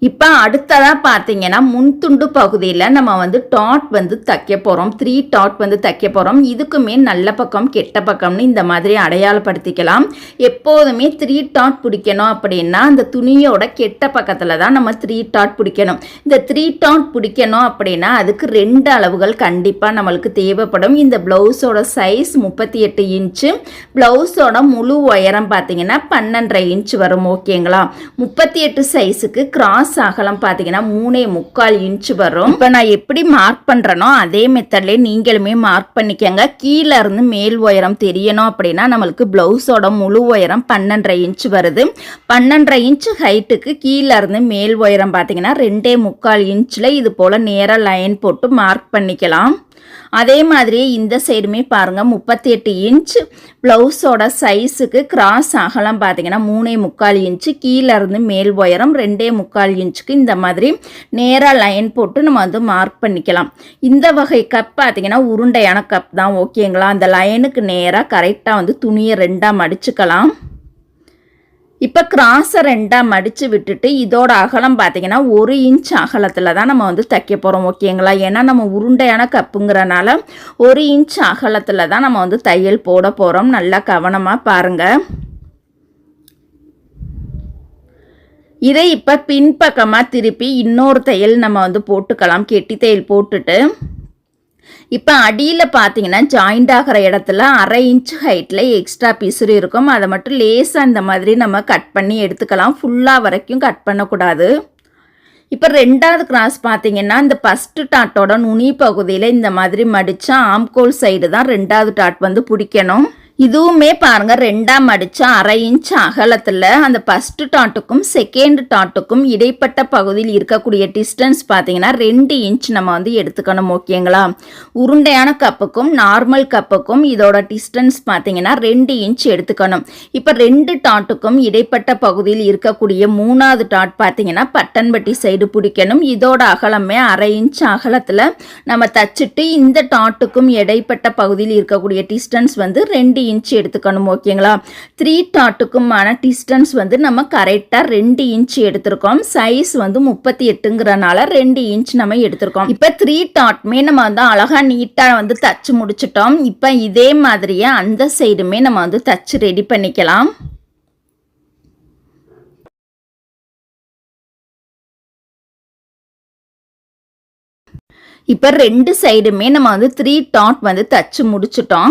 இப்போ அடுத்ததாக பார்த்தீங்கன்னா முன்துண்டு பகுதியில் நம்ம வந்து டாட் வந்து தைக்க போகிறோம். 3 டாட் வந்து தைக்க போகிறோம். இதுக்குமே நல்ல பக்கம் கெட்ட பக்கம்னு இந்த மாதிரி அடையாளப்படுத்திக்கலாம். எப்போதுமே 3 டாட் பிடிக்கணும் அப்படின்னா அந்த துணியோட கெட்ட பக்கத்தில் தான் நம்ம 3 டாட் பிடிக்கணும். இந்த 3 டாட் பிடிக்கணும் அப்படின்னா அதுக்கு 2 அளவுகள் கண்டிப்பாக நம்மளுக்கு தேவைப்படும். இந்த ப்ளவுஸோட சைஸ் 38 இன்ச்சு, ப்ளவுஸோட முழு உயரம் பார்த்தீங்கன்னா 12.5 இன்ச் வரும். ஓகேங்களா? 38 சைஸுக்கு கிராஸ் அகலம் பார்த்தீங்கன்னா 3.25 இன்ச் வரும். இப்போ நான் எப்படி மார்க் பண்ணுறேனோ அதே மெத்தட்லேயே நீங்களுமே மார்க் பண்ணிக்கோங்க. கீழே இருந்து மேல் உயரம் தெரியணும் அப்படின்னா நம்மளுக்கு ப்ளவுஸோட முழு உயரம் 12.5 இன்ச் வருது. 12.5 இன்ச் ஹைட்டுக்கு கீழே இருந்து மேல் உயரம் பார்த்தீங்கன்னா 2.25 இன்ச்சில் இது போல் நேராக லைன் போட்டு மார்க் பண்ணிக்கலாம். அதே மாதிரியே இந்த சைடுமே பாருங்கள் 38 இன்ச், ப்ளவுஸோட சைஸுக்கு கிராஸ் அகலம் பார்த்தீங்கன்னா 3.25 இன்ச்சு, கீழே இருந்து மேல் உயரம் 2.25 இன்ச்சுக்கு இந்த மாதிரி நேராக லைன் போட்டு நம்ம வந்து மார்க் பண்ணிக்கலாம். இந்த வகை கப் பார்த்தீங்கன்னா உருண்டையான கப் தான். ஓகேங்களா? அந்த லைனுக்கு நேராக கரெக்டாக வந்து துணியை 2ஆக மடிச்சுக்கலாம். இப்போ கிராஸை 2ஆக மடித்து விட்டுட்டு இதோட அகலம் பார்த்தீங்கன்னா 1 இன்ச் அகலத்தில் தான் நம்ம வந்து தைக்க போகிறோம். ஓகேங்களா? ஏன்னா நம்ம உருண்டையான கப்புங்கிறனால 1 இன்ச் அகலத்தில் தான் நம்ம வந்து தையல் போட போகிறோம். நல்லா கவனமாக பாருங்கள். இதை இப்போ பின்பக்கமாக திருப்பி இன்னொரு தையல் நம்ம வந்து போட்டுக்கலாம். கெட்டி தையல் போட்டுட்டு இப்போ அடியில் பார்த்தீங்கன்னா ஜாயிண்ட் ஆகிற இடத்துல 1/2 இன்ச் ஹைட்டில் எக்ஸ்ட்ரா பிசுறு இருக்கும். அதை மட்டும் லேசாக இந்த மாதிரி நம்ம கட் பண்ணி எடுத்துக்கலாம். ஃபுல்லாக வரைக்கும் கட் பண்ணக்கூடாது. இப்போ 2வது கிராஸ் பார்த்தீங்கன்னா இந்த ஃபஸ்ட்டு டாட்டோட நுனி பகுதியில் இந்த மாதிரி மடித்தா ஆம்கோல் சைடு தான் 2வது டாட் வந்து பிடிக்கணும். இதுவுமே பாருங்கள் 2ஆக மடித்தா 1/2 இன்ச் அகலத்தில் அந்த ஃபஸ்ட்டு டாட்டுக்கும் செகண்ட் டாட்டுக்கும் இடைப்பட்ட பகுதியில் இருக்கக்கூடிய டிஸ்டன்ஸ் பார்த்தீங்கன்னா 2 இன்ச் நம்ம வந்து எடுத்துக்கணும். ஓகேங்களா? உருண்டையான கப்புக்கும் நார்மல் கப்புக்கும் இதோட டிஸ்டன்ஸ் பார்த்தீங்கன்னா 2 இன்ச் எடுத்துக்கணும். இப்போ 2 டாட்டுக்கும் இடைப்பட்ட பகுதியில் இருக்கக்கூடிய 3வது டாட் பார்த்தீங்கன்னா பட்டன்பட்டி சைடு பிடிக்கணும். இதோட அகலமே 1/2 இன்ச் அகலத்தில் நம்ம தச்சுட்டு இந்த டாட்டுக்கும் இடைப்பட்ட பகுதியில் இருக்கக்கூடிய டிஸ்டன்ஸ் வந்து 2 இன்ச் எடுத்துக்கணும். ஓகேங்களா? 3 டாட்டுக்குமான டிஸ்டன்ஸ் வந்து நம்ம கரெக்டாக 2 இன்ச் எடுத்திருக்கோம். சைஸ் வந்து 38ங்கிறனால 2 இன்ச் நம்ம எடுத்திருக்கோம். இப்போ 3 டாட்மே நம்ம வந்து அழகாக நீட்டாக வந்து தச்சு முடிச்சிட்டோம். இப்போ இதே மாதிரியே அந்த சைடுமே நம்ம வந்து தச்சு ரெடி பண்ணிக்கலாம். இப்போ 2 சைடுமே நம்ம வந்து 3 டாட் வந்து தச்சு முடிச்சிட்டோம்.